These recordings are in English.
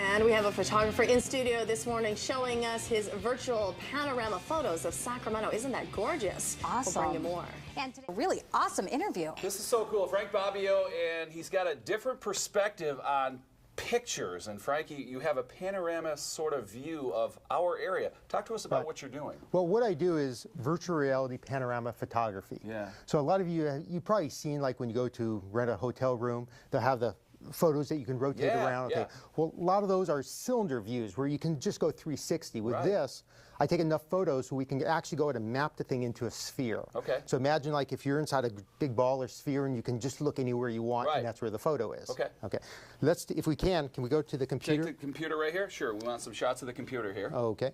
And we have a photographer in studio this morning showing us his virtual panorama photos of Sacramento. Isn't that gorgeous? Awesome. We'll bring you more. And today, a really awesome interview. This is so cool. Frank Bobbio, and he's got a different perspective on pictures. And Frankie, you have a panorama sort of view of our area. Talk to us about what you're doing. Well, what I do is virtual reality panorama photography. Yeah. So a lot of you've probably seen, like when you go to rent a hotel room, they'll have the photos that you can rotate around. Okay. Well, a lot of those are cylinder views where you can just go 360. With this, I take enough photos so we can actually go ahead and map the thing into a sphere. Okay. So imagine like if you're inside a big ball or sphere and you can just look anywhere you want, and that's where the photo is. Okay. Okay. If we can we go to the computer? Take the computer right here? Sure. We want some shots of the computer here. Okay.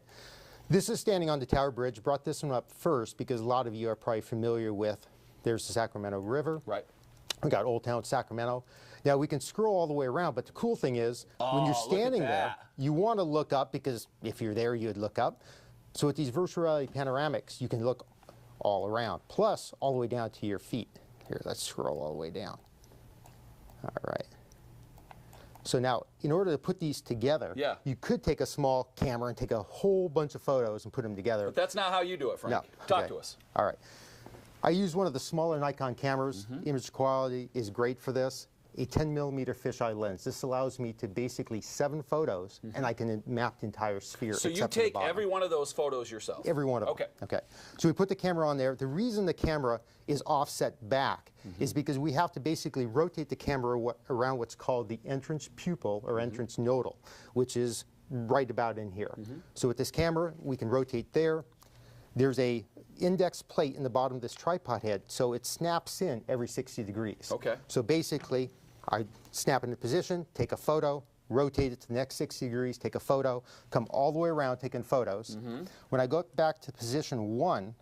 This is standing on the Tower Bridge. Brought this one up first because a lot of you are probably familiar with, there's the Sacramento River. Right. We got Old Town Sacramento. Now we can scroll all the way around, but the cool thing is when you're standing there, you want to look up because if you're there, you'd look up. So with these virtual reality panoramics, you can look all around, plus all the way down to your feet. Here, let's scroll all the way down. All right. So now, in order to put these together, you could take a small camera and take a whole bunch of photos and put them together. But that's not how you do it, Frank. No. Talk to us. All right. I use one of the smaller Nikon cameras. Image quality is great for this. A 10mm fisheye lens. This allows me to basically 7 photos, and I can map the entire sphere. So you take every one of those photos yourself? Every one of them. Okay. So we put the camera on there. The reason the camera is offset back is because we have to basically rotate the camera around what's called the entrance pupil or entrance nodal, which is right about in here. So with this camera, we can rotate there. There's a index plate in the bottom of this tripod head, so it snaps in every 60 degrees. Okay. So basically, I snap into position, take a photo, rotate it to the next 60 degrees, take a photo, come all the way around taking photos. When I go back to position 1,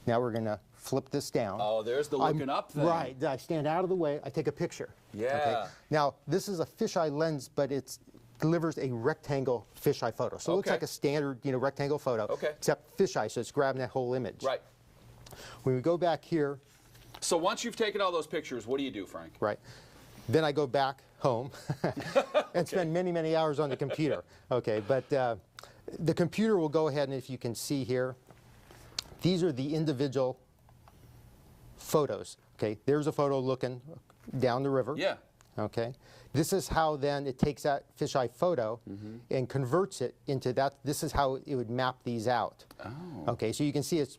now we're going to flip this down. Oh, there's the looking up thing. Right. I stand out of the way, I take a picture. Yeah. Okay? Now, this is a fisheye lens, but it delivers a rectangle fisheye photo. So it looks like a standard, rectangle photo, except fisheye, so it's grabbing that whole image. Right. When we go back here. So once you've taken all those pictures, what do you do, Frank? Right. Then I go back home and spend many, many hours on the computer. Okay, but the computer will go ahead, and if you can see here, these are the individual photos. Okay, there's a photo looking down the river. Yeah. Okay, this is how then it takes that fisheye photo and converts it into that. This is how it would map these out. Oh. Okay, so you can see it's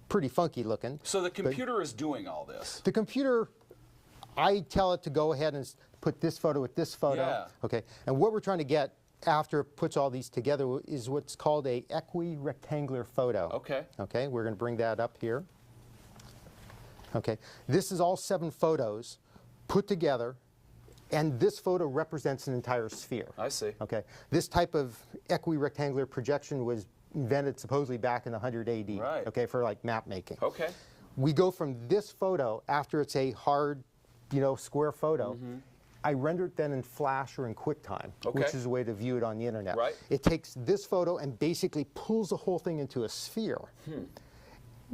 pretty funky looking. So the computer is doing all this? The computer, I tell it to go ahead and put this photo with this photo. Yeah. Okay, and what we're trying to get after it puts all these together is what's called a equi-rectangular photo. Okay. Okay, we're going to bring that up here. Okay, this is all 7 photos put together, and this photo represents an entire sphere. I see. Okay, this type of equi-rectangular projection was invented supposedly back in 100 AD. Right. Okay, for like map making. Okay. We go from this photo after it's a hard, square photo. I render it then in Flash or in QuickTime, which is a way to view it on the internet. Right. It takes this photo and basically pulls the whole thing into a sphere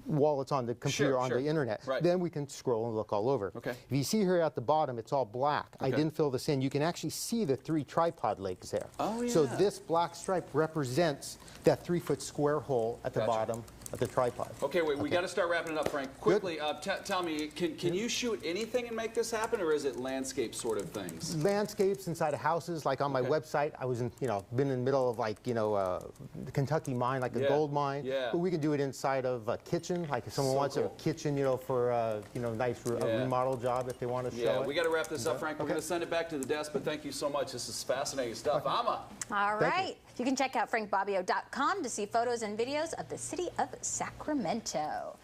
while it's on the computer on the internet. Right. Then we can scroll and look all over. Okay. If you see here at the bottom, it's all black. I didn't fill this in. You can actually see the 3 tripod legs there. Oh, yeah. So this black stripe represents that 3-foot square hole at the bottom of the tripod. Okay, wait, we got to start wrapping it up, Frank. Quickly, tell me, can you shoot anything and make this happen, or is it landscape sort of things? Landscapes inside of houses, like on my website, I was in, been in the middle of like, the Kentucky mine, like a gold mine. Yeah. But we can do it inside of a kitchen, like if someone wants a kitchen, for a, nice remodel job if they want to show it. Yeah, we got to wrap this up, Frank. We're going to send it back to the desk, but thank you so much. This is fascinating stuff. Amma. All right. You can check out frankbobbio.com to see photos and videos of the city of Sacramento.